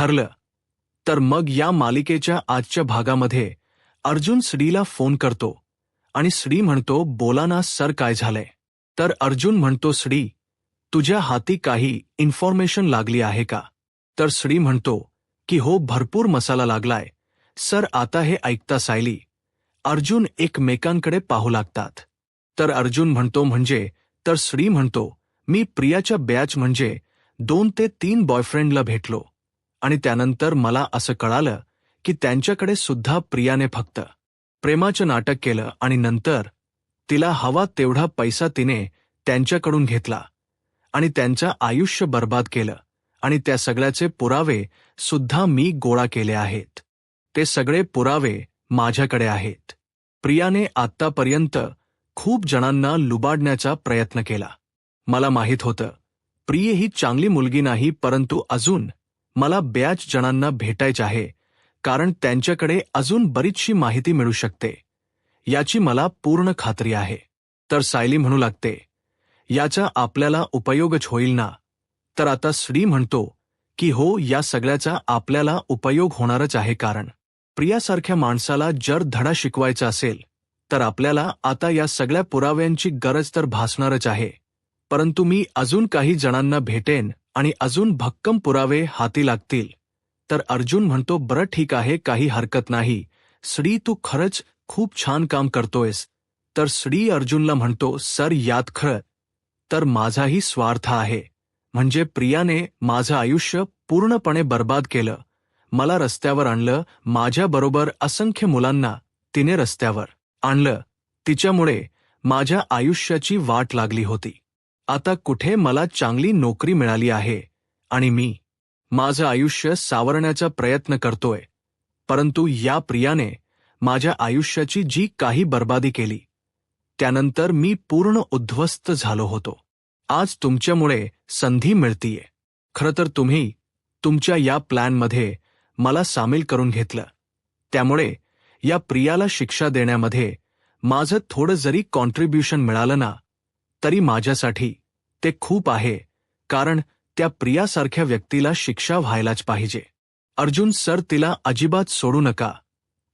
ठरलं. तर मग या मालिकेच्या आजच्या भागामध्ये अर्जुन श्रीला फोन करतो आणि श्री म्हणतो, बोला ना सर, काय झालंय? तर अर्जुन म्हणतो, श्री, तुझ्या हाती काही इन्फॉर्मेशन लागली आहे का? तर श्री म्हणतो की हो, भरपूर मसाला लागलाय सर. आता हे ऐकता सायली अर्जुन एकमेकांकडे पाहू लागतात. तर अर्जुन म्हणतो, म्हणजे? तर श्री म्हणतो, मी प्रियाच्या बॅच म्हणजे 2 ते 3 बॉयफ्रेंडला भेटलो आणि त्यानंतर मला असं कळालं की त्यांच्याकडे सुद्धा प्रियाने फक्त प्रेमाचं नाटक केलं आणि नंतर तिला हवा तेवढा पैसा तिने त्यांच्याकडून घेतला आणि त्यांचं आयुष्य बर्बाद केलं. आणि त्या सगळ्याचे पुरावे सुद्धा मी गोळा केले आहेत. ते सगळे पुरावे माझ्याकडे आहेत. प्रियाने आत्तापर्यंत खूप जणांना लुबाडण्याचा प्रयत्न केला. मला माहीत होतं प्रिया ही चांगली मुलगी नाही, परंतु अजून मला बऱ्याच जणांना भेटायचं आहे, कारण त्यांच्याकडे अजून बरीचशी माहिती मिळू शकते याची मला पूर्ण खात्री आहे. तर सायली म्हणू लागते, याचा आपल्याला उपयोगच होईल ना? तर आता श्री म्हणतो की हो, या सगळ्याचा आपल्याला उपयोग होणारच आहे, कारण प्रियासारख्या माणसाला जर धडा शिकवायचा असेल तर आपल्याला आता या सगळ्या पुराव्यांची गरज तर भासणारच आहे. परंतु मी अजून काही जणांना भेटेन आणि अजून भक्कम पुरावे हाती लागतील. तर अर्जुन म्हणतो, बरं ठीक आहे, काही हरकत नाही श्री, तू खरंच खूप छान काम करतोयस. तर श्री अर्जुनला म्हणतो, सर, यात खरं तर माझाही स्वार्थ आहे. म्हणजे प्रियाने माझं आयुष्य पूर्णपणे बर्बाद केलं, मला रस्त्यावर आणलं, माझ्याबरोबर असंख्य मुलांना तिने रस्त्यावर आणलं. तिच्यामुळे माझ्या आयुष्याची वाट लागली होती. आता कुठे मला चांगली नोकरी मिळाली आहे आणि मी माझं आयुष्य सावरण्याचा प्रयत्न करतोय, परंतु या प्रियाने माझ्या आयुष्याची जी काही बर्बादी केली त्यानंतर मी पूर्ण उद्ध्वस्त झालो होतो. आज तुमच्यामुळे संधी मिळतीये. खरं तर तुम्ही तुमच्या या प्लॅनमध्ये मला सामील करून घेतलं, त्यामुळे या प्रियाला शिक्षा देण्यामध्ये माझं थोडं जरी कॉन्ट्रीब्युशन मिळालं ना, तरी माझ्यासाठी ते खूप आहे, कारण त्या प्रियासारख्या व्यक्तीला शिक्षा व्हायलाच पाहिजे. अर्जुन सर, तिला अजिबात सोडू नका.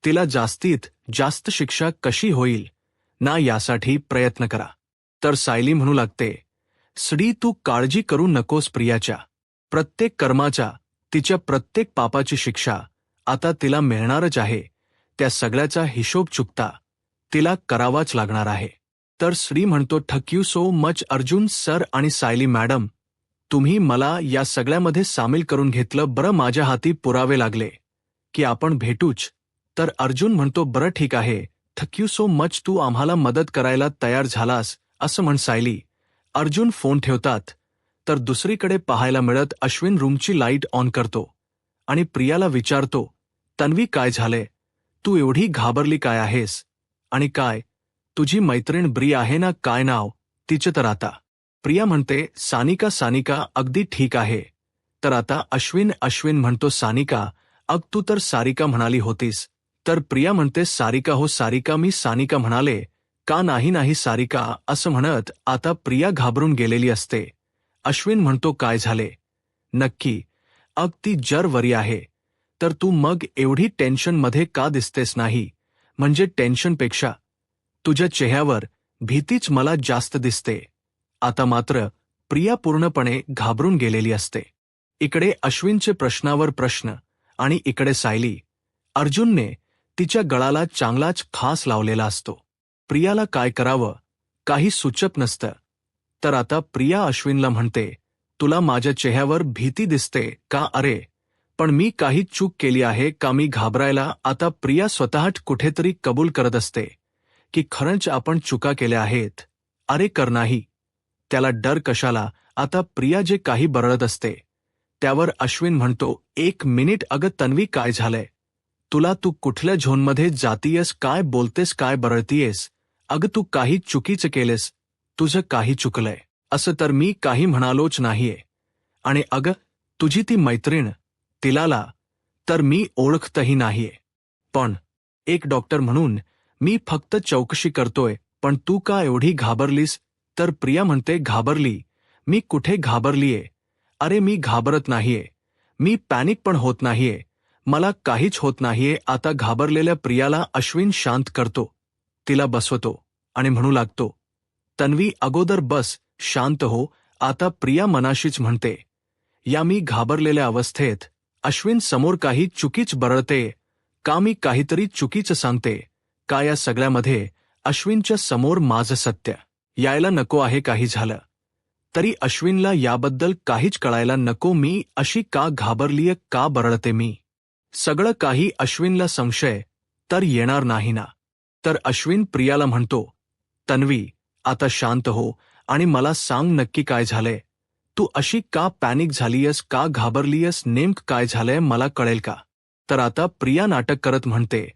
तिला जास्तीत जास्त शिक्षा कशी होईल ना यासाठी प्रयत्न करा. तर सायली म्हणू लागते, श्री, तू काळजी करू नकोस. प्रियाच्या प्रत्येक कर्माच्या, तिच्या प्रत्येक पापाची शिक्षा आता तिला मिळणारच आहे. त्या सगळ्याचा हिशोब चुकता तिला करावाच लागणार आहे. तर श्री म्हणतो, thank you so much Arjun sir आणि सायली मॅडम, तुम्ही मला या सगळ्यामध्ये सामील करून घेतलं. बरं, माझ्या हाती पुरावे लागले की आपण भेटूच. तर अर्जुन म्हणतो, बरं ठीक आहे, थँक यू सो मच, तू आम्हाला मदत करायला तयार झालास असं म्हण सायली. अर्जुन फोन ठेवतात तर दुसरीकडे पाहायला मिळत अश्विन रूमची लाईट ऑन करतो आणि प्रियाला विचारतो, तन्वी, काय झालंय? तू एवढी घाबरली काय आहेस? आणि काय, तुझी मैत्रीण ब्री आहे ना, काय नाव तिचं? तर आता प्रिया म्हणते, सानिका. सानिका, अगदी ठीक आहे. तर आता अश्विन म्हणतो, सानिका, अग तू तर सारिका म्हणाली होतीस. तर प्रिया म्हणते, सारिका? हो सारिका, मी सानिका म्हणाले का? नाही सारिका असं म्हणत आता प्रिया घाबरून गेलेली असते. अश्विन म्हणतो, काय झाले नक्की? अग ती जर वरी आहे तर तू मग एवढी टेन्शनमध्ये का दिसतेस? नाही म्हणजे टेन्शनपेक्षा तुझ्या चेहऱ्यावर भीतीच मला जास्त दिसते. आता मात्र प्रिया पूर्णपणे घाबरून गेलेली असते. इकडे अश्विनचे प्रश्नावर प्रश्न आणि इकडे सायली. अर्जुनने तिच्या गळाला चांगलाच खास लावलेला असतो. प्रियाला काय करावं काही सुचत नसतं. तर आता प्रिया अश्विनला म्हणते, तुला माझ्या चेहऱ्यावर भीती दिसते का? अरे पण मी काही चूक केली आहे का मी घाबरायला? आता प्रिया स्वतःच कुठेतरी कबूल करत असते की खरंच आपण चुका केल्या आहेत. अरे कर नाही, त्याला डर कशाला? आता प्रिया जे काही बरळत असते त्यावर अश्विन म्हणतो, 1 मिनिट, अगं तन्वी, काय झालंय तुला? तू कुठल्या झोनमध्ये जातीयस? काय बोलतेस? काय बरळतीयस? अगं तू काही चुकीचं केलेस, तुझं काही चुकलंय असं तर मी काही म्हणालोच नाहीये. आणि अगं तुझी ती मैत्रीण तिलाला तर मी ओळखतही नाहीये. पण एक डॉक्टर म्हणून मी फक्त चौकशी करतोय. पण तू का एवढी घाबरलीस? तर प्रिया म्हणते, घाबरली? मी कुठे घाबरलीये? अरे मी घाबरत नाहीये. मी पॅनिक पण होत नाहीये, मला काहीच होत नाहीये. आता घाबरलेल्या प्रियाला अश्विन शांत करतो, तिला बसवतो आणि म्हणू लागतो, तन्वी अगोदर बस, शांत हो. आता प्रिया मनाशीच म्हणते, या मी घाबरलेल्या अवस्थेत अश्विन समोर काही चुकीच बरळते का, मी काहीतरी चुकीचं सांगते का, या सगळ्यामध्ये अश्विनच्या समोर माझं सत्य यायला नको आहे. काही झालं तरी अश्विनला याबद्दल काहीच कळायला नको. मी अशी का घाबरलीय, का बरळते मी, सगळं काही अश्विनला संशय तर येणार नाही ना. तर अश्विन प्रियाला म्हणतो, तन्वी आता शांत हो आणि मला सांग नक्की काय झालंय. तू अशी का पॅनिक झालीयस, का घाबरलीयस, नेमकं काय झालंय मला कळेल का. तर आता प्रिया नाटक करत म्हणते,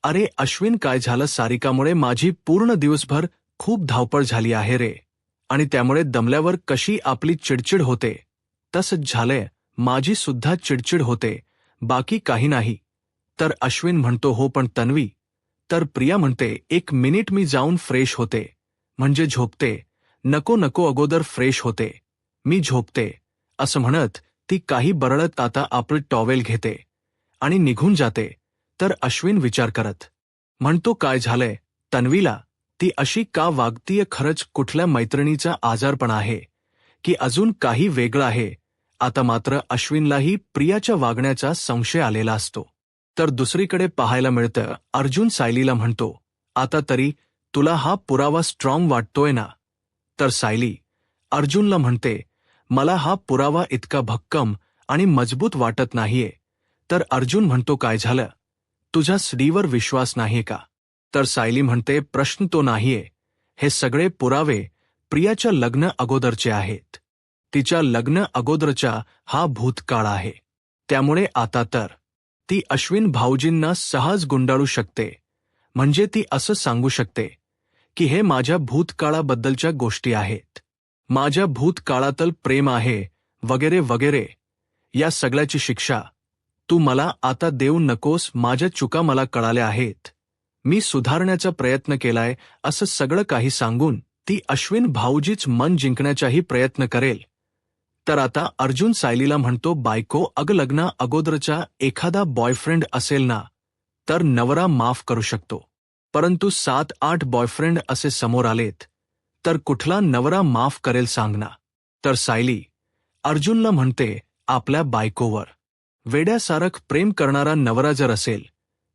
अरे अश्विन काय झालं, सारिकामुळे माझी पूर्ण दिवसभर खूप धावपळ झाली आहे रे, आणि त्यामुळे दमल्यावर कशी आपली चिडचिड होते तसंच झालंय, माझी सुद्धा चिडचिड होते, बाकी काही नाही. तर अश्विन म्हणतो, हो पण तन्वी. तर प्रिया म्हणते, एक मिनिट मी जाऊन फ्रेश होते, म्हणजे झोपते. नको नको, अगोदर फ्रेश होते, मी झोपते. असं म्हणत ती काही बरळत आता आपलं टॉवेल घेते आणि निघून जाते. तर अश्विन विचार करत म्हणतो, काय झालंय तन्वीला, ती अशी का वागतीय, खरंच कुठल्या मैत्रिणीचा आजारपण आहे की अजून काही वेगळं आहे. आता मात्र अश्विनलाही प्रियाच्या वागण्याचा संशय आलेला असतो. तर दुसरीकडे पाहायला मिळतं, अर्जुन सायलीला म्हणतो, आता तरी तुला हा पुरावा स्ट्रॉंग वाटतोय ना. तर सायली अर्जुनला म्हणते, मला हा पुरावा इतका भक्कम आणि मजबूत वाटत नाहीये. तर अर्जुन म्हणतो, काय झालं, तुझ्या स्त्रीवर विश्वास नाहीये का. तर सायली म्हणते, प्रश्न तो नाहीये, हे सगळे पुरावे प्रियाच्या लग्न अगोदरचे आहेत. तिच्या लग्न अगोदरचा हा भूतकाळ आहे. त्यामुळे आता तर ती अश्विन भाऊजींना सहज गुंडाळू शकते. म्हणजे ती असं सांगू शकते की हे माझ्या भूतकाळाबद्दलच्या गोष्टी आहेत, माझ्या भूतकाळातलं प्रेम आहे, वगैरे वगैरे. या सगळ्याची शिक्षा तू मला आता देऊ नकोस, माझ्या चुका मला कळाल्या आहेत, मी सुधारण्याचा प्रयत्न केलाय, असं सगळं काही सांगून ती अश्विन भाऊजीच मन जिंकण्याचाही प्रयत्न करेल. तर आता अर्जुन सायलीला म्हणतो, बायको, अग लग्ना अगोदरचा एखादा बॉयफ्रेंड असेल ना, तर नवरा माफ करू शकतो, परंतु 7-8 बॉयफ्रेंड असे समोर आलेत तर कुठला नवरा माफ करेल सांग ना. तर सायली अर्जुनला म्हणते, आपल्या बायकोवर वेड्यासारख प्रेम करणारा नवरा जर असेल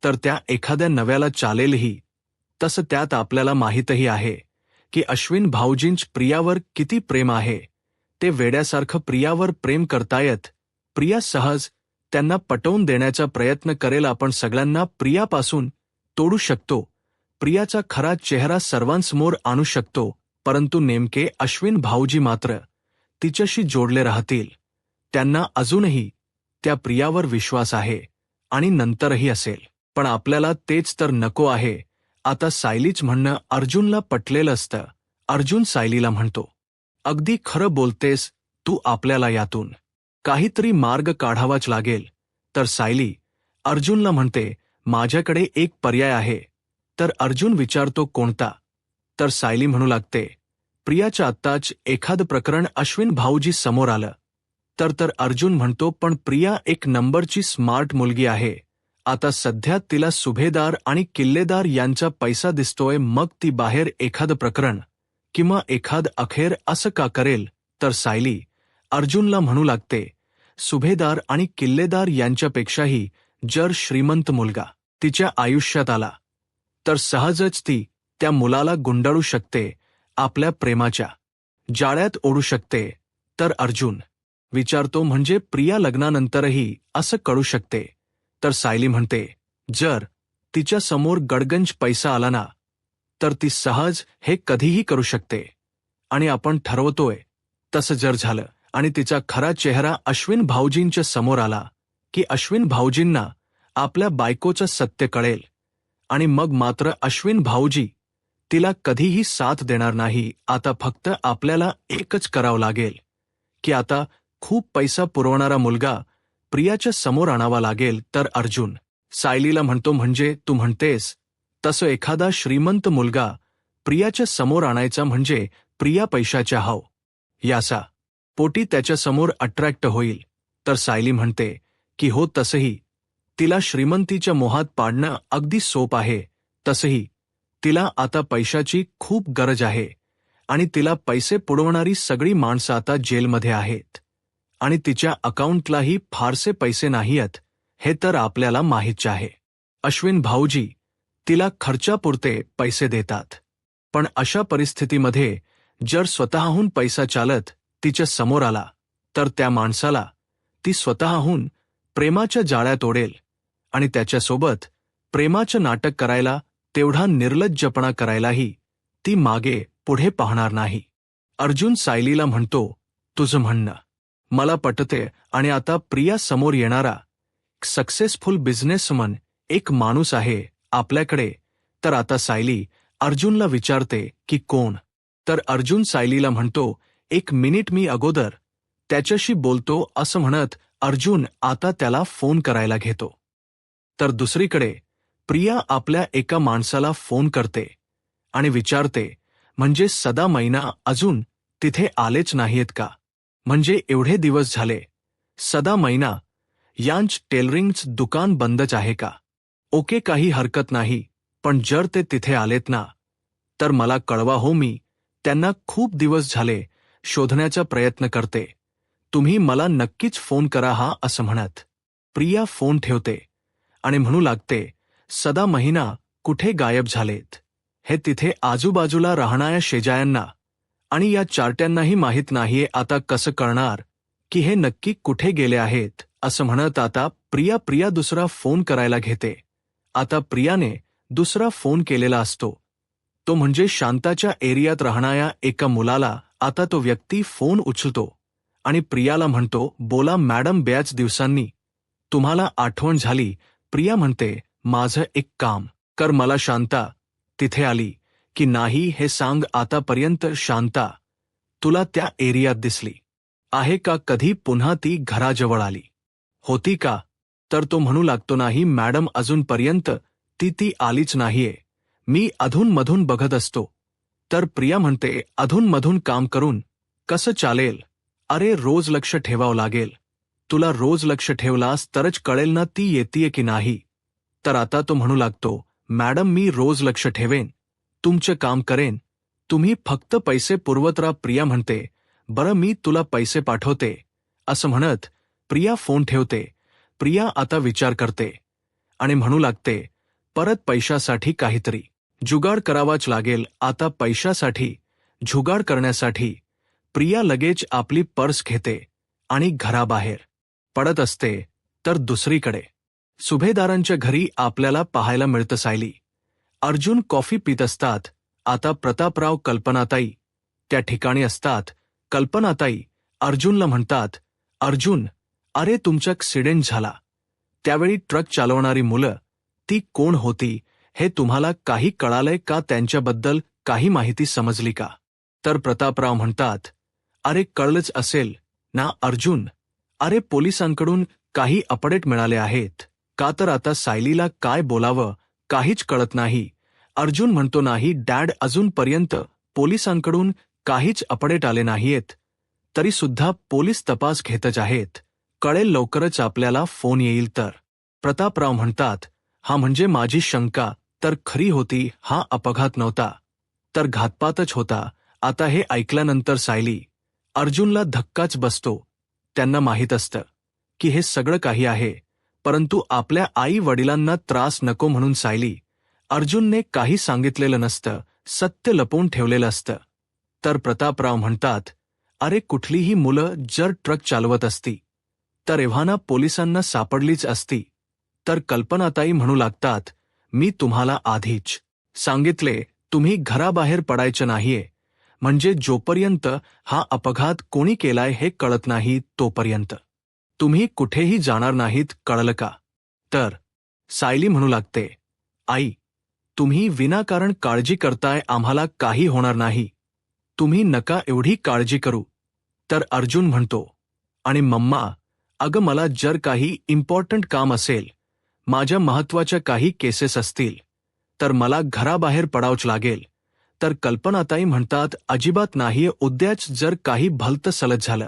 तर त्या एखाद्या नव्याला चालेलही. तसं त्यात आपल्याला माहीतही आहे की अश्विन भाऊजींच प्रियावर किती प्रेम आहे. ते वेड्यासारखं प्रियावर प्रेम करतायत. प्रिया सहज त्यांना पटवून देण्याचा प्रयत्न करेल. आपण सगळ्यांना प्रियापासून तोडू शकतो, प्रियाचा खरा चेहरा सर्वांसमोर आणू शकतो, परंतु नेमके अश्विन भाऊजी मात्र तिच्याशी जोडले राहतील. त्यांना अजूनही त्या प्रियावर विश्वास आहे आणि नंतरही असेल. पण आपल्याला तेच तर नको आहे. आता सायलीच म्हणणं अर्जुनला पटलेलं असतं. अर्जुन सायलीला म्हणतो, अगदी खरं बोलतेस तू, आपल्याला यातून काहीतरी मार्ग काढावाच लागेल. तर सायली अर्जुनला म्हणते, माझ्याकडे एक पर्याय आहे. तर अर्जुन विचारतो, कोणता. तर सायली म्हणू लागते, प्रियाच्या आत्ताच एखादं प्रकरण अश्विन भाऊजी समोर आलं तर अर्जुन म्हणतो, पण प्रिया एक नंबरची स्मार्ट मुलगी आहे. आता सध्या तिला सुभेदार आणि किल्लेदार यांचा पैसा दिसतोय, मग ती बाहेर एखादं प्रकरण किंवा एखाद अखेर असं का करेल. तर सायली अर्जुनला म्हणू लागते, सुभेदार आणि किल्लेदार यांच्यापेक्षाही जर श्रीमंत मुलगा तिच्या आयुष्यात आला तर सहजच ती त्या मुलाला गुंडाळू शकते, आपल्या प्रेमाच्या जाळ्यात ओढू शकते. तर अर्जुन विचारतो, म्हणजे प्रिया लग्नानंतरही असं कळू शकते. तर सायली म्हणते, जर तिच्या समोर गडगंज पैसा आला ना तर ती सहज हे कधीही करू शकते. आणि आपण ठरवतोय तसं जर झालं आणि तिचा खरा चेहरा अश्विन भाऊजींच्या समोर आला की अश्विन भाऊजींना आपल्या बायकोचं सत्य कळेल आणि मग मात्र अश्विन भाऊजी तिला कधीही साथ देणार नाही. आता फक्त आपल्याला एकच करावं लागेल की आता खूप पैसा पुरवणारा मुलगा प्रियाच्या समोर आणावा लागेल. तर अर्जुन सायलीला म्हणतो, म्हणजे तू म्हणतेस तसं एखादा श्रीमंत मुलगा प्रियाच्या समोर आणायचा, म्हणजे प्रिया पैशाच्या यासा पोटी त्याच्यासमोर अट्रॅक्ट होईल तर सायली म्हणते की हो, तसंही तिला श्रीमंतीच्या मोहात पाडणं अगदी सोप आहे. तसंही तिला आता पैशाची खूप गरज आहे आणि तिला पैसे पुरवणारी सगळी माणसं आता जेलमध्ये आहेत आणि तिच्या अकाउंटलाही फारसे पैसे नाहीत, हे तर आपल्याला माहीतच आहे. अश्विन भाऊजी तिला खर्चापुरते पैसे देतात. पण अशा परिस्थितीमध्ये जर स्वतःहून पैसा चालत तिच्या समोर आला तर त्या माणसाला ती स्वतःहून प्रेमाच्या जाळ्यात ओढेल आणि त्याच्यासोबत प्रेमाचं नाटक करायला, तेवढा निर्लज्जपणा करायलाही ती मागे पुढे पाहणार नाही. अर्जुन सायलीला म्हणतो, तुझं म्हणणं मला पटते आणि आता प्रिया समोर येणारा सक्सेसफुल बिझनेसमन एक माणूस आहे आपल्याकडे. तर आता सायली अर्जुनला विचारते की कोण? तर अर्जुन सायलीला म्हणतो, एक मिनिट, मी अगोदर त्याच्याशी बोलतो, असं म्हणत अर्जुन आता त्याला फोन करायला घेतो. तर दुसरीकडे प्रिया आपल्या एका माणसाला फोन करते आणि विचारते, म्हणजे सदा मैना अजून तिथे आलेच नाहीत का? म्हणजे एवढे दिवस झाले सदा मैना यांच टेलरिंगचं दुकान बंदच आहे का? ओके, काही हरकत नाही, पण जर ते तिथे आलेत ना तर मला कळवा हो, मी त्यांना खूप दिवस झाले शोधण्याचा प्रयत्न करते. तुम्ही मला नक्कीच फोन करा हा, असं म्हणत प्रिया फोन ठेवते आणि म्हणू लागते, सदा महिना कुठे गायब झालेत? हे तिथे आजूबाजूला राहणाऱ्या शेजाऱ्यांना आणि या चार्ट्यांनाही माहीत नाहीये, आता कसं कळणार की हे नक्की कुठे गेले आहेत? असं म्हणत आता प्रिया दुसरा फोन करायला घेते. आता प्रियाने दुसरा फोन केलेला असतो, तो म्हणजे शांताच्या एरियात राहणाऱ्या एका मुलाला. आता तो व्यक्ती फोन उचलतो आणि प्रियाला म्हणतो, बोला मॅडम, बऱ्याच दिवसांनी तुम्हाला आठवण झाली. प्रिया म्हणते, माझं एक काम कर, मला शांता तिथे आली की नाही हे सांग. आतापर्यंत शांता तुला त्या एरियात दिसली आहे का? कधी पुन्हा ती घराजवळ आली होती का? तर तो म्हणू लागतो, नाही मॅडम, अजूनपर्यंत ती आलीच नाहीये, मी अधूनमधून बघत असतो. तर प्रिया म्हणते, अधूनमधून काम करून कसं चालेल? अरे रोज लक्ष ठेवावं लागेल. तुला रोज लक्ष ठेवलास तरच कळेल ना ती येतीये की नाही. तर आता तो म्हणू लागतो, मॅडम, मी रोज लक्ष ठेवेन, तुमचं काम करेन, तुम्ही फक्त पैसे पुरवत राहा. प्रिया म्हणते, बरं, मी तुला पैसे पाठवते. असं म्हणत प्रिया फोन ठेवते. प्रिया आता विचार करते आणि म्हणू लागते, परत पैशासाठी काहीतरी जुगाड करावाच लागेल. आता पैशासाठी जुगाड करण्यासाठी प्रिया लगेच आपली पर्स घेते आणि घराबाहेर पडत असते. तर दुसरीकडे सुभेदारांच्या घरी आपल्याला पाहायला मिळतं सायली अर्जुन कॉफी पित असतात. आता प्रतापराव, कल्पनाताई त्या ठिकाणी असतात. कल्पनाताई अर्जुनला म्हणतात, अर्जुन, अरे तुमचा ॲक्सिडेंट झाला त्यावेळी ट्रक चालवणारी मुलं ती कोण होती हे तुम्हाला काही कळालंय का? त्यांच्याबद्दल काही माहिती समजली का? तर प्रतापराव म्हणतात, अरे कळलंच असेल ना अर्जुन, अरे पोलिसांकडून काही अपडेट मिळाले आहेत का? तर आता सायलीला काय बोलावं काहीच कळत नाही. अर्जुन म्हणतो, नाही डॅड, अजूनपर्यंत पोलिसांकडून काहीच अपडेट आले नाहीयेत, तरी सुद्धा पोलीस तपास घेतच आहेत, कळेल लवकरच आपल्याला फोन येईल. तर प्रतापराव म्हणतात, हा म्हणजे माझी शंका तर खरी होती, हा अपघात नव्हता तर घातपातच होता. आता हे ऐकल्यानंतर सायली अर्जुनला धक्काच बसतो. त्यांना माहीत असतं की हे सगळं काही आहे, परंतु आपल्या आई वडिलांना त्रास नको म्हणून सायली अर्जुनने काही सांगितलेलं नसतं, सत्य लपवून ठेवलेलं असतं. तर प्रतापराव म्हणतात, अरे कुठलीही मुलं जर ट्रक चालवत असती तर एव्हाना पोलिसांना सापडलीच असती. तर कल्पनाताई म्हणू लागतात, मी तुम्हाला आधीच सांगितले, तुम्ही घराबाहेर पडायचं नाहीये, म्हणजे जोपर्यंत हा अपघात कोणी केलाय हे कळत नाही तोपर्यंत तुम्ही कुठेही जाणार नाहीत, कळलं का? तर सायली म्हणू लागते, आई, तुम्ही विनाकारण काळजी करताय, आम्हाला काही होणार नाही, तुम्ही नका एवढी काळजी करू. तर अर्जुन म्हणतो, आणि मम्मा, अगं मला जर काही इम्पॉर्टंट काम असेल, माझ्या महत्त्वाच्या काही केसेस असतील तर मला घराबाहेर पडावंच लागेल. तर कल्पनाताई म्हणतात, अजिबात नाहीये, उद्याच जर काही भलतं सलत झालं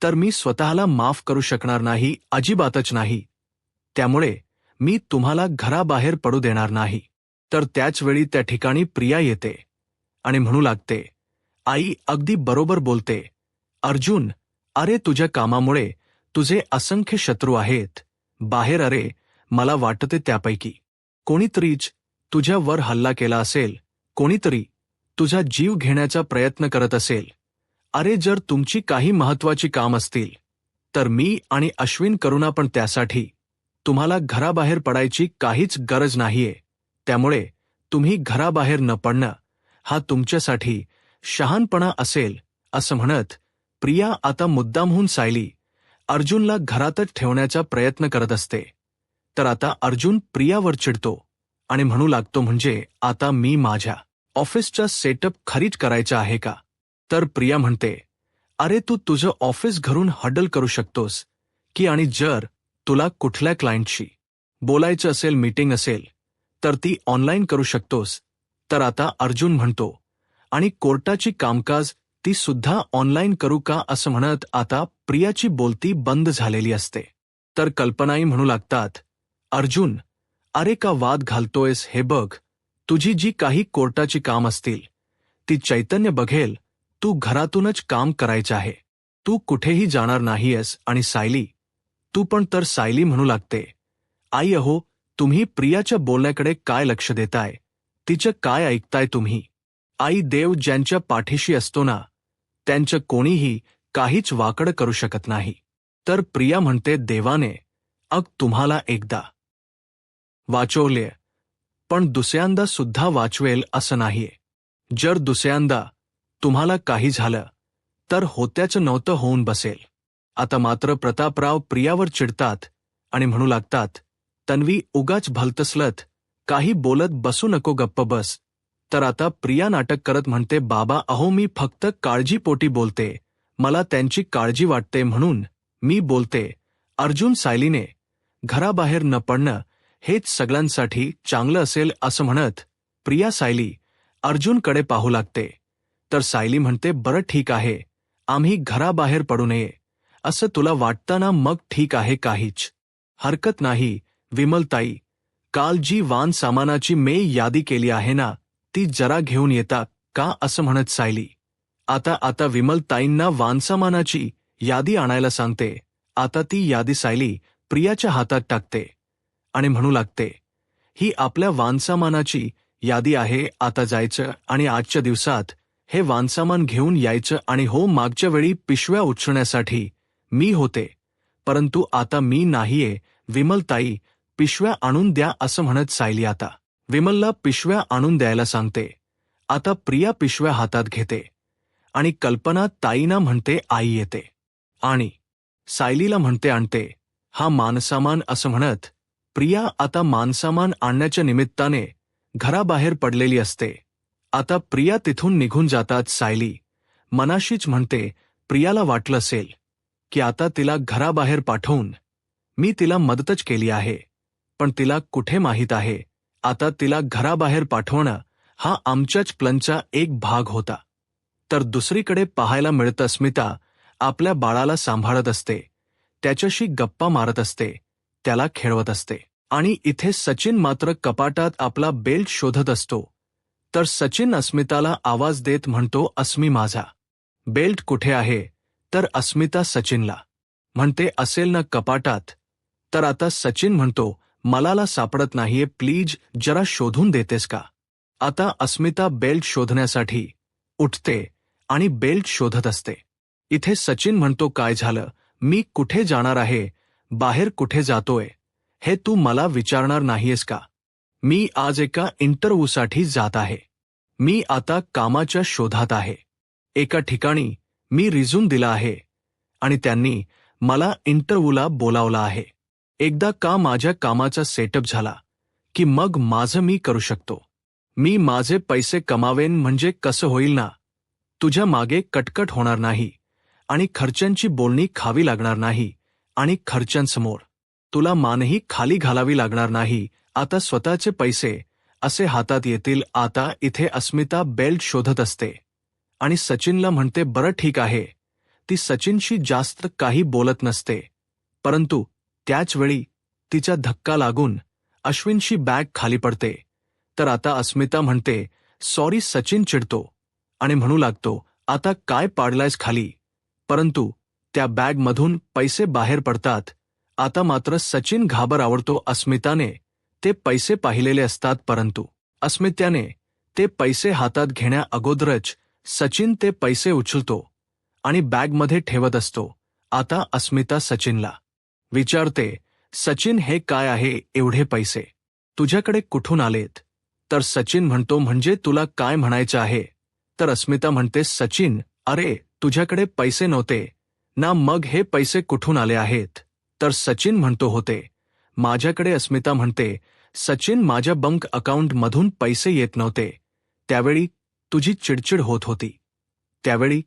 तर मी स्वतःला माफ करू शकणार नाही, अजिबातच नाही. त्यामुळे मी तुम्हाला घराबाहेर पडू देणार नाही. तर त्याच वेळी त्या ठिकाणी प्रिया येते आणि म्हणू लागते, आई अगदी बरोबर बोलते. अर्जुन, अरे तुझ्या कामामुळे तुझे असंख्य शत्रू आहेत बाहेर. अरे मला वाटते त्यापैकी कोणीतरीच तुझ्यावर हल्ला केला असेल, कोणीतरी तुझा जीव घेण्याचा प्रयत्न करत असेल. अरे जर तुमची काही महत्वाची काम असतील तर मी आणि अश्विन करुणा पण त्यासाठी तुम्हाला घराबाहेर पडायची काहीच गरज नाहीये. त्यामुळे तुम्ही घराबाहेर न पडणं हा तुमच्यासाठी शहाणपणा असेल. असं म्हणत प्रिया आता मुद्दामहून सायली अर्जुनला घरातच ठेवण्याचा प्रयत्न करत असते. तर आता अर्जुन प्रियावर चिडतो आणि म्हणू लागतो, म्हणजे आता मी माझ्या ऑफिसचा सेटअप खरीच करायचा आहे का? तर प्रिया म्हणते, अरे तू तुझं ऑफिस घरून हँडल करू शकतोस की, आणि जर तुला कुठल्या क्लायंटशी बोलायचं असेल, मीटिंग असेल, तर ती ऑनलाईन करू शकतोस. तर आता अर्जुन म्हणतो, आणि कोर्टाची कामकाज ती सुद्धा ऑनलाईन करू का? असं म्हणत आता प्रियाची बोलती बंद झालेली असते. तर कल्पनाई म्हणू लागतात, अर्जुन, अरे का वाद घालतोयस? हे बघ, तुझी जी काही कोर्टाची काम असतील ती चैतन्य बघेल. तू घरातूनच काम करायचं आहे, तू कुठेही जाणार नाहीयेस. आणि सायली, तू पण. तर सायली म्हणू लागते, आई अहो, तुम्ही प्रियाच्या बोलण्याकडे काय लक्ष देताय? तिचं काय ऐकताय तुम्ही? आई, देव ज्यांच्या पाठीशी असतो ना, त्यांचं कोणीही काहीच वाकड करू शकत नाही. तर प्रिया म्हणते, देवाने तुम्हाला एकदा वाचवले, पण दुसऱ्यांदा सुद्धा वाचवेल असं नाहीये. जर दुसऱ्यांदा तुम्हाला काही झालं तर होत्याचं नव्हतं होऊन बसेल. आता मात्र प्रतापराव प्रियावर चिडतात आणि म्हणू लागतात, तन्वी, उगाच भलतसलत काही बोलत बसू नको, गप्प बस. तर आता प्रिया नाटक करत म्हणते, बाबा अहो, मी फक्त काळजीपोटी बोलते, मला त्यांची काळजी वाटते म्हणून मी बोलते. अर्जुन, सायलीने घराबाहेर न पडणं हेच सगळ्यांसाठी चांगलं असेल. असं म्हणत प्रिया सायली अर्जुनकडे पाहू लागते. तर सायली म्हणते, बरं ठीक आहे, आम्ही घराबाहेर पडू नये असं तुला वाटतं ना? मग ठीक आहे, काहीच हरकत नाही. विमलताई, काल जी वाहन सामानाची मी यादी केली आहे ना, ती जरा घेऊन येता का? असं म्हणत सायली आता विमलताईंना वाहनसामानाची यादी आणायला सांगते. आता ती यादी सायली प्रियाच्या हातात टाकते आणि म्हणू लागते, ही आपल्या वाहनसामानाची यादी आहे. आता जायचं आणि आजच्या दिवसात हे वाहनसामान घेऊन यायचं. आणि हो, मागच्या वेळी पिशव्या उचलण्यासाठी मी होते, परंतु आता मी नाहीये. विमलताई, पिशव्या आणून द्या. असं म्हणत सायली आता विमलला पिशव्या आणून द्यायला सांगते. आता प्रिया पिशव्या हातात घेते आणि कल्पना ताईंना म्हणते, आई येते. आणि सायलीला म्हणते, आणते हा मानसामान. असं म्हणत प्रिया आता मानसामान आणण्याच्या निमित्ताने घराबाहेर पडलेली असते. आता प्रिया तिथून निघून जातात. सायली मनाशीच म्हणते, प्रियाला वाटलं असेल की आता तिला घराबाहेर पाठवून मी तिला मदतच केली आहे, पण तिला कुठे माहीत आहे आता तिला घराबाहेर पाठवणं हा आमच्याच प्लॅनचा एक भाग होता. तर दुसरीकडे पाहायला मिळतं, स्मिता आपल्या बाळाला सांभाळत असते, त्याच्याशी गप्पा मारत असते, त्याला खेळवत असते. आणि इथे सचिन मात्र कपाटात आपला बेल्ट शोधत असतो. तर सचिन अस्मिताला आवाज देत म्हणतो, अस्मी, माझा बेल्ट कुठे आहे? तर अस्मिता सचिनला म्हणते, असेल ना कपाटात. तर आता सचिन म्हणतो, मलाला सापडत नाहीये, प्लीज जरा शोधून देतेस का? आता अस्मिता बेल्ट शोधण्यासाठी उठते आणि बेल्ट शोधत असते. इथे सचिन म्हणतो, काय झालं? मी कुठे जाणार आहे? बाहेर कुठे जातोय हे तू मला विचारणार नाहीयेस का? मी आज एका इंटरव्ह्यूसाठी जात आहे. मी आता कामाच्या शोधात आहे. एका ठिकाणी मी रिझ्यूम दिला आहे आणि त्यांनी मला इंटरव्ह्यूला बोलावलं आहे. एकदा का माझ्या कामाचा सेटअप झाला की मग माझं मी करू शकतो. मी माझे पैसे कमावेन, म्हणजे कसं होईल ना? तुझ्या मागे कटकट होणार नाही आणि खर्चांची बोलणी खावी लागणार नाही आणि खर्चांसमोर तुला मानही खाली घालावी लागणार नाही. आता स्वतःचे पैसे असे हातात येतील. आता इथे अस्मिता बेल्ट शोधत असते आणि सचिनला म्हणते, बरं ठीक आहे, ती सचिनशी जास्त काही बोलत नसते, परंतु त्याच वेळी तिचा धक्का लागून अश्विनची बॅग खाली पडते. तर आता अस्मिता म्हणते, सॉरी. सचिन चिडतो आणि म्हणू लागतो, आता काय पाडलायस खाली. परंतु त्या बॅगमधून पैसे बाहेर पडतात. आता मात्र सचिन घाबरतो. अस्मिताने ते पैसे पाहिलेले असतात, परंतु अस्मिताने ते पैसे हातात घेण्या अगोदरच सचिन ते पैसे उचलतो आणि बॅगमध्ये ठेवत असतो. आता अस्मिता सचिनला विचारते, सचिन हे काय आहे एवढे पैसे तुझ्याकडे कुठून आलेत. तर सचिन म्हणतो, म्हणजे तुला काय म्हणायचं आहे. तर अस्मिता म्हणते, सचिन अरे तुझ्याकडे पैसे नव्हते ना, मग हे पैसे कुठून आले आहेत. तर सचिन म्हणतो, होते माझ्याकडे. अस्मिता म्हणते, सचिन माझ्या बँक अकाउंटमधून पैसे येत नव्हते. त्यावेळी तुझी चिडचिड होत होती. त्यावेळी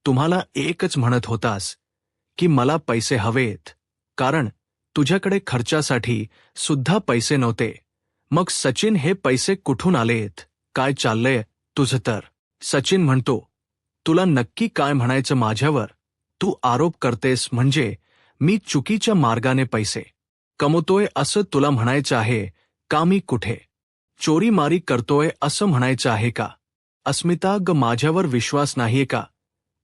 तुम्हाला एकच म्हणत होतास की मला पैसे हवेत, कारण तुझ्याकडे खर्चासाठी सुद्धा पैसे नव्हते. मग सचिन हे पैसे कुठून आलेत, काय चाललंय तुझं. तर सचिन म्हणतो, तुला नक्की काय म्हणायचं माझ्यावर. तू आरोप करतेस म्हणजे मी चुकीच्या मार्गाने पैसे कमवतोय असं तुला म्हणायचं आहे का. मी कुठे चोरीमारी करतोय असं म्हणायचं आहे का. अस्मिता ग माझ्यावर विश्वास नाहीये का.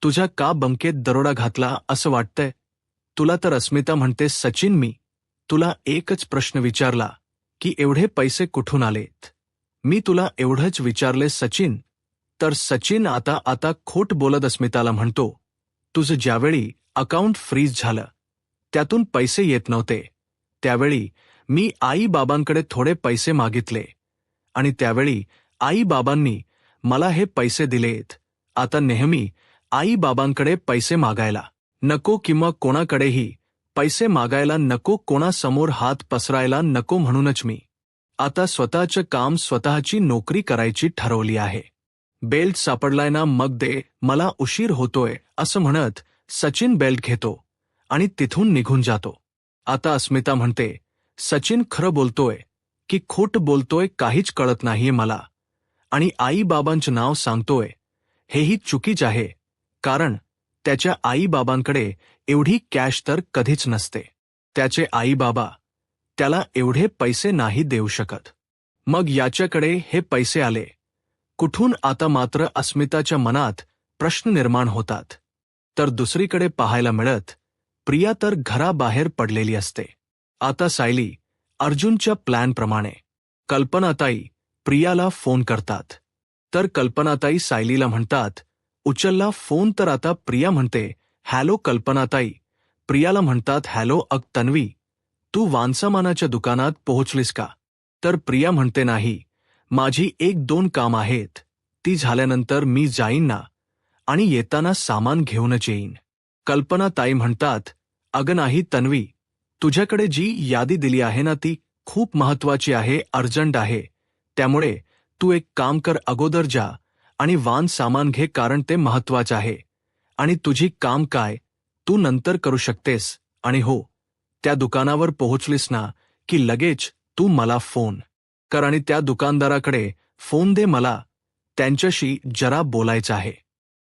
तुझ्या का बँकेत दरोडा घातला असं वाटतंय तुला. तर अस्मिता म्हणते, सचिन मी तुला एकच प्रश्न विचारला की एवढे पैसे कुठून आलेत. मी तुला एवढंच विचारले सचिन. तर सचिन आता खोट बोलत अस्मिताला म्हणतो, तुझं ज्यावेळी अकाउंट फ्रीज झालं त्यातून पैसे येत नव्हते, त्यावेळी मी आई बाबांकडे थोडे पैसे मागितले आणि त्यावेळी आई बाबांनी मला हे पैसे दिलेत. आता नेहमी आई बाबांकडे पैसे मागायला नको किंवा कोणाकडेही पैसे मागायला नको, कोणासमोर हात पसरायला नको, म्हणूनच मी आता स्वतःचं काम स्वतःची नोकरी करायची ठरवली आहे. बेल्ट सापडलाय ना, मग दे, मला उशीर होतोय असं म्हणत सचिन बेल्ट घेतो आणि तिथून निघून जातो. आता अस्मिता म्हणते, सचिन खरं बोलतोय की खोट बोलतोय काहीच कळत नाहीये मला. आणि आई बाबांचं नाव सांगतोय हेही चुकीच आहे, कारण त्याच्या आई बाबांकडे एवढी कॅश तर कधीच नसते. त्याचे आई बाबा त्याला एवढे पैसे नाही देऊ शकत. मग याच्याकडे हे पैसे आले कुठून. आता मात्र अस्मिताच्या मनात प्रश्न निर्माण होतात. तर दुसरीकडे पाहायला मिळत प्रिया तर घराबाहेर पडलेली असते. आता सायली अर्जुनच्या प्लॅनप्रमाणे कल्पनाताई प्रियाला फोन करतात. तर कल्पनाताई सायलीला म्हणतात, उचलला फोन. तर आता प्रिया म्हणते, हॅलो कल्पनाताई. प्रियाला म्हणतात, हॅलो तन्वी, तू वानसामानाच्या दुकानात पोहोचलीस का. तर प्रिया म्हणते, नाही, माझी 1-2 काम आहेत, ती झाल्यानंतर मी जाईन ना, आणि येताना सामान घेऊनच येईन. कल्पनाताई म्हणतात, अगं नाही तन्वी, तुझ्याकडे जी यादी दिली आहे ना ती खूप महत्वाची आहे, अर्जंट आहे. त्यामुळे तू एक काम कर, अगोदर जा आणि वान सामान घे, कारण ते महत्वाचं आहे. आणि तुझी काम काय तू नंतर करू शकतेस. आणि हो, त्या दुकानावर पोहोचलीस ना की लगेच तू मला फोन कर आणि त्या दुकानदाराकडे फोन दे, मला त्यांच्याशी जरा बोलायचं आहे.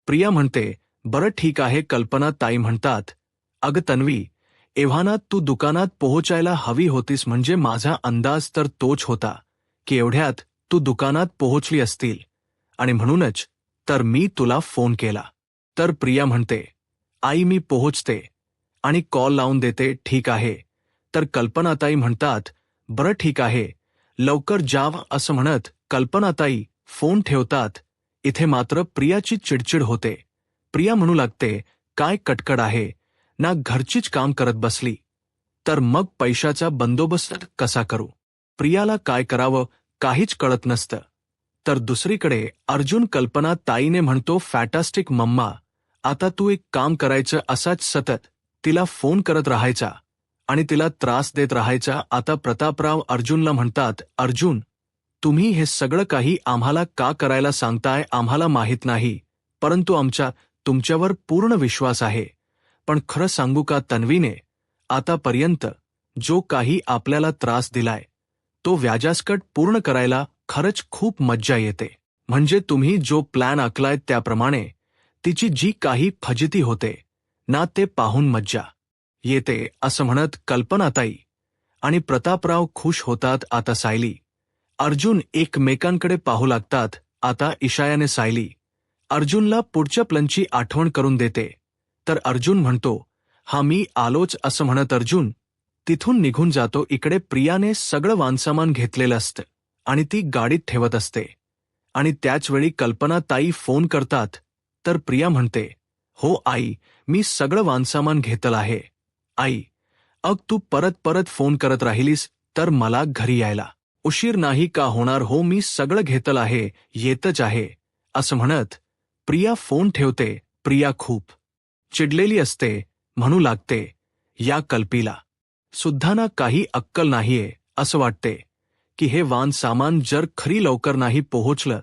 प्रिया म्हणते, बरं ठीक आहे. कल्पनाताई म्हणतात, अगं तन्वी, एव्हाना तू दुकानात पोहोचायला हवी होतीस, म्हणजे माझा अंदाज तर तोच होता की एवढ्यात तू दुकानात पोहोचली असतील, आणि म्हणूनच तर मी तुला फोन केला. तर प्रिया म्हणते, आई मी पोहोचते आणि कॉल लावून देते. ठीक आहे. तर कल्पनाताई म्हणतात, बरं ठीक आहे, लवकर जाव. असं म्हणत कल्पनाताई फोन ठेवतात. इथे मात्र प्रियाची चिडचिड होते. प्रिया म्हणू लागते, काय कटकड आहे ना, घरचीच काम करत बसली तर मग पैशाचा बंदोबस्त कसा करू. प्रियाला काय करावं काहीच कळत नसतं. तर दुसरीकडे अर्जुन कल्पनाताईने म्हणतो, फॅटास्टिक मम्मा, आता तू एक काम करायचं, असाच सतत तिला फोन करत राहायचा आणि तिला त्रास देत राहायचा. आता प्रतापराव अर्जुनला म्हणतात, अर्जुन, तुम्ही हे सगळं काही आम्हाला का करायला सांगताय आम्हाला माहीत नाही, परंतु आमचा तुमच्यावर पूर्ण विश्वास आहे. पण खरं सांगू का तन्वीने आतापर्यंत जो काही आपल्याला त्रास दिलाय तो व्याजासकट पूर्ण करायला खरंच खूप मज्जा येते. म्हणजे तुम्ही जो प्लॅन आखलाय त्याप्रमाणे तिची जी काही फजिती होते ना ते पाहून मज्जा येते असं म्हणत कल्पनाताई आणि प्रतापराव खुश होतात. आता सायली अर्जुन एकमेकांकडे पाहू लागतात. आता इशायाने सायली अर्जुनला पुढच्या प्लॅनची आठवण करून देते. तर अर्जुन म्हणतो, हा मी आलोच असं म्हणत अर्जुन तिथून निघून जातो. इकडे प्रियाने सगळं वानसामान घेतलेलं असतं आणि ती गाडीत ठेवत असते. आणि त्याचवेळी कल्पनाताई फोन करतात. तर प्रिया म्हणते, हो आई, मी सगळं वानसामान घेतलं आहे. आई, अग तू परत परत फोन करत राहिलीस तर मला घरी यायला उशीर नाही का होणार. हो, मी सगळं घेतलं आहे, येतच आहे असं म्हणत प्रिया फोन ठेवते. प्रिया खूप चिडलेली असते. म्हणू लागते, या कल्पीला सुद्धा ना काही अक्कल नाहीये. असं वाटते की हे वान सामान जर खरी लवकर नाही पोहोचलं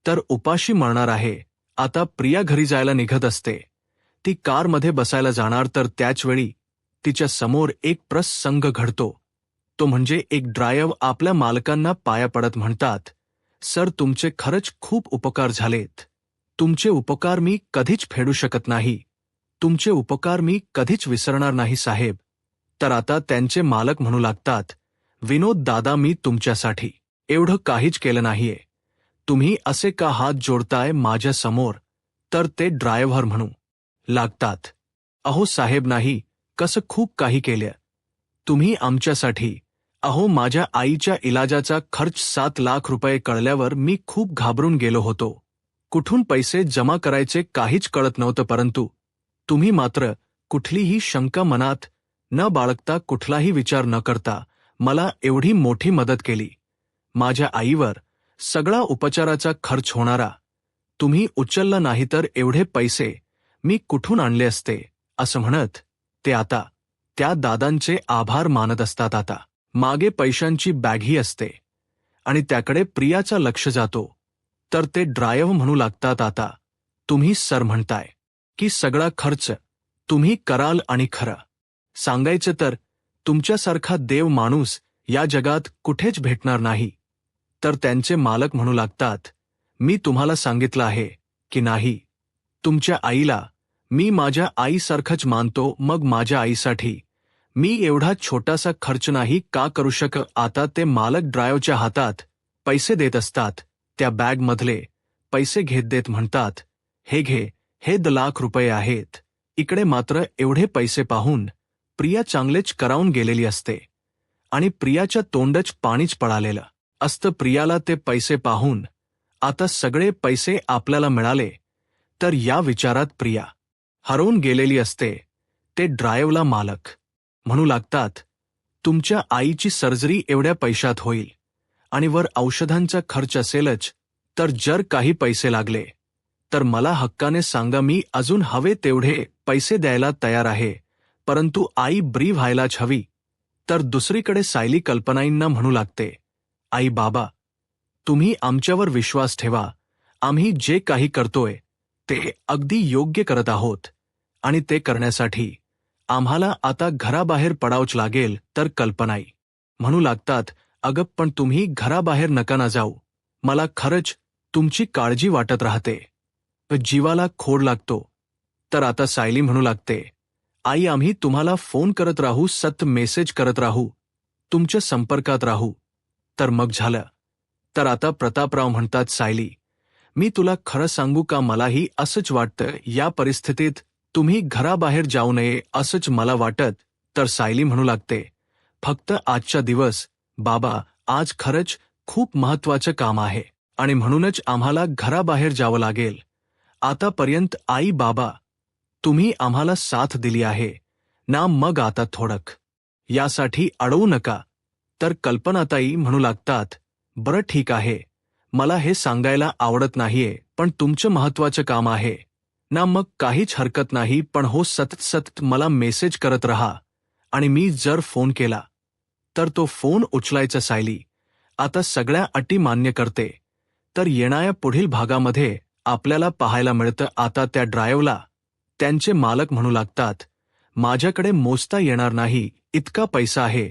तर उपाशी मरणार आहे. आता प्रिया घरी जायला निघत असते. ती कारमध्ये बसायला जाणार तर त्याचवेळी तिच्या समोर एक प्रसंग घडतो. तो म्हणजे एक ड्रायव्हर आपल्या मालकांना पाया पडत म्हणतात, सर तुमचे खरंच खूप उपकार झालेत. तुमचे उपकार मी कधीच फेडू शकत नाही. तुमचे उपकार मी कधीच विसरणार नाही साहेब. तर आता त्यांचे मालक म्हणू लागतात, विनोद दादा, मी तुमच्यासाठी एवढं काहीच केलं नाहीये. तुम्ही असे का हात जोडताय माझ्या समोर. तर ते ड्रायव्हर म्हणू लागतात, अहो साहेब नाही, कसं खूप काही केलं तुम्ही आमच्यासाठी. अहो माझ्या आईच्या इलाजाचा खर्च 7 लाख रुपये कळल्यावर मी खूप घाबरून गेलो होतो. कुठून पैसे जमा करायचे काहीच कळत नव्हतं. परंतु तुम्ही मात्र कुठलीही शंका मनात न बाळगता, कुठलाही विचार न करता मला एवढी मोठी मदत केली. माझ्या आईवर सगळा उपचाराचा खर्च होणारा तुम्ही उचलला नाही तर एवढे पैसे मी कुठून आणले असते. असं म्हणत ते आता त्या दादांचे आभार मानत असतात. आता मागे पैशांची बॅगही असते आणि त्याकडे प्रियाचं लक्ष जातो. तर ते ड्रायव्हर म्हणू लागतात, आता तुम्ही सर म्हणताय की सगळा खर्च तुम्ही कराल आणि खरं सांगायचं तर तुमच्यासारखा देव माणूस या जगात कुठेच भेटणार नाही. तर त्यांचे मालक म्हणू लागतात, मी तुम्हाला सांगितलं आहे की नाही, तुमच्या आईला मी माझ्या आईसारखंच मानतो. मग माझ्या आईसाठी मी एवढा छोटासा खर्च नाही का करू शकत. आता ते मालक ड्रायव्हरच्या हातात पैसे देत असतात. त्या बॅगमधले पैसे घेत देत म्हणतात, हे घे, हे 10 लाख रुपये आहेत. इकडे मात्र एवढे पैसे पाहून प्रिया चांगलेच करावून गेलेली असते आणि प्रियाच्या तोंडच पाणीच पळालेलं असतं. प्रियाला ते पैसे पाहून आता सगळे पैसे आपल्याला मिळाले तर या विचारात प्रिया हरवून गेलेली असते. ते ड्रायव्हरला मालक म्हणू लागतात, तुमच्या आईची सर्जरी एवढ्या पैशात होईल आणि वर औषधांचा खर्च असेलच. तर जर काही पैसे लागले तर मला हक्काने सांगा, मी अजून हवे तेवढे पैसे द्यायला तयार आहे. परंतु आई बरी व्हायलाच हवी. तर दुसरीकडे सायली कल्पनाईंना म्हणू लागते, आई बाबा, तुम्ही आमच्यावर विश्वास ठेवा. आम्ही जे काही करतोय ते अगदी योग्य करत आहोत आणि ते करण्यासाठी आम्हाला आता घराबाहेर पडावंच लागेल. तर कल्पनाई म्हणू लागतात, अगं पण तुम्ही घराबाहेर नका ना जाऊ. मला खरंच तुमची काळजी वाटत राहते. जीवाला खोड लागतो. तर आता सायली म्हणू लागते, आई आम्ही तुम्हाला फोन करत राहू, सतत मेसेज करत राहू, तुमच्या संपर्कात राहू. तर मग झालं. तर आता प्रतापराव म्हणतात, सायली मी तुला खरं सांगू का, मलाही असंच वाटतं. या परिस्थितीत तुम्ही घराबाहेर जाऊ नये असंच मला वाटत. तर सायली म्हणू लागते, फक्त आजचा दिवस बाबा, आज खरंच खूप महत्वाचं काम आहे आणि म्हणूनच आम्हाला घराबाहेर जावं लागेल. आतापर्यंत आई बाबा तुम्ही आम्हाला साथ दिली आहे ना, मग आता थोडक यासाठी अडवू नका. तर कल्पनाताई म्हणू लागतात, बरं ठीक आहे, मला हे सांगायला आवडत नाहीये पण तुमचं महत्वाचं काम आहे ना, मग काहीच हरकत नाही. पण हो, सतत मला मेसेज करत रहा आणि मी जर फोन केला तर तो फोन उचलायचा. सायली आता सगळ्या अटी मान्य करते. तर येणाऱ्या पुढील भागामध्ये आपल्याला पाहायला मिळतं आता त्या ड्रायव्हरला त्यांचे मालक म्हणू लागतात, माझ्याकडे मोजता येणार नाही इतका पैसा आहे,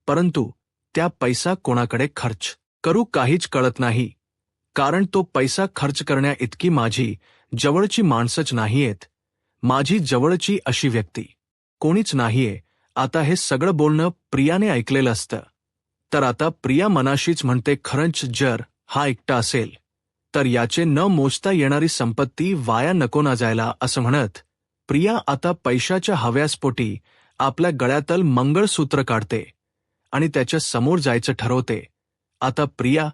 परंतु त्या पैसा कोणाकडे खर्च करू काहीच कळत नाही. कारण तो पैसा खर्च करण्या इतकी माझी जवळची माणसंच नाहीयेत. माझी जवळची अशी व्यक्ती कोणीच नाहीये. आता हे सगळं बोलणं प्रियाने ऐकलेलं असतं. तर आता प्रिया मनाशीच म्हणते, खरंच जर हा एकटा असेल तर याचे न मोजता येणारी संपत्ती वाया नको ना जायला, असं म्हणत प्रिया आता पैशाच्या हव्यासपोटी आपल्या गळ्यातलं मंगळसूत्र काढते आणि त्याच्या समोर जायचं ठरवते. आता प्रिया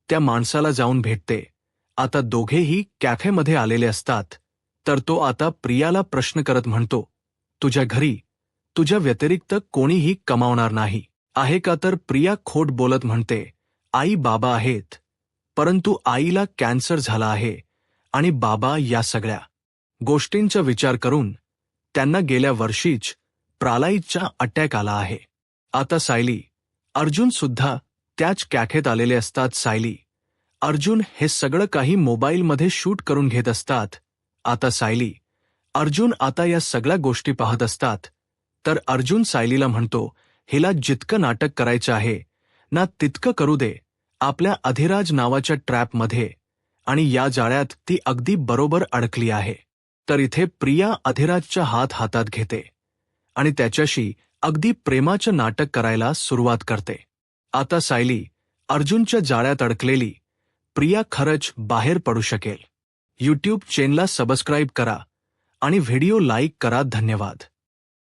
त्या माणसाला जाऊन भेटते. आता दोघेही कॅफेमध्ये आलेले असतात. तर तो आता प्रियाला प्रश्न करत म्हणतो, तुझ्या घरी तुझ्या व्यतिरिक्त कोणीही कमावणार नाही आहे का? तर प्रिया खोट बोलत म्हणते, आई बाबा आहेत, परंतु आईला कॅन्सर झाला आहे आणि बाबा या सगळ्या गोष्टींचा विचार करून त्यांना गेल्या वर्षीच प्रालाईचा अटॅक आला आहे. आता सायली, अर्जुन सुद्धा त्याच कॅफेत आलेले असतात. सायली, अर्जुन हे सगळं काही मोबाईलमध्ये शूट करून घेत असतात. आता सायली, अर्जुन आता या सगळ्या गोष्टी पाहत असतात. तर अर्जुन सायलीला म्हणतो, हिला जितकं नाटक करायचं आहे ना तितकं करू दे आपल्या अधिराज नावाच्या ट्रॅपमध्ये, आणि या जाळ्यात ती अगदी बरोबर अडकली आहे. तर इथे प्रिया अधिराजचा हात हातात घेते आणि त्याच्याशी अगदी प्रेमाचं नाटक करायला सुरुवात करते. आता सायली, अर्जुनच्या जाळ्यात अडकलेली प्रिया खरंच बाहेर पडू शकेल. यूट्यूब चॅनलला सबस्क्राईब करा आणि व्हिडिओ लाईक करा. धन्यवाद.